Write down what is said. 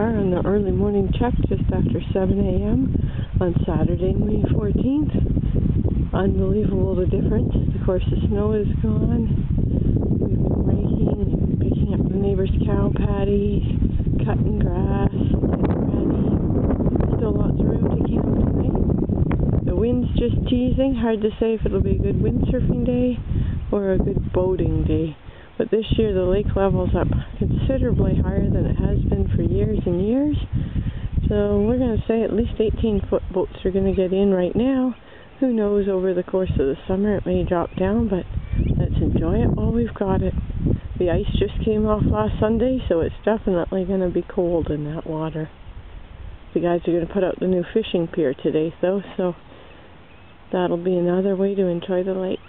are on the early morning check just after 7 a.m. on Saturday, May 14th. Unbelievable the difference. Of course, the snow is gone. We've been raking and picking up the neighbor's cow patties, cutting grass, getting ready. Still lots of room to camp tonight. The wind's just teasing. Hard to say if it'll be a good windsurfing day or a good boating day. But this year the lake level's up considerably higher than it has been for years and years. So we're going to say at least 18-foot boats are going to get in right now. Who knows, over the course of the summer it may drop down, but let's enjoy it while we've got it. The ice just came off last Sunday, so it's definitely going to be cold in that water. The guys are going to put out the new fishing pier today, though, so that'll be another way to enjoy the lake.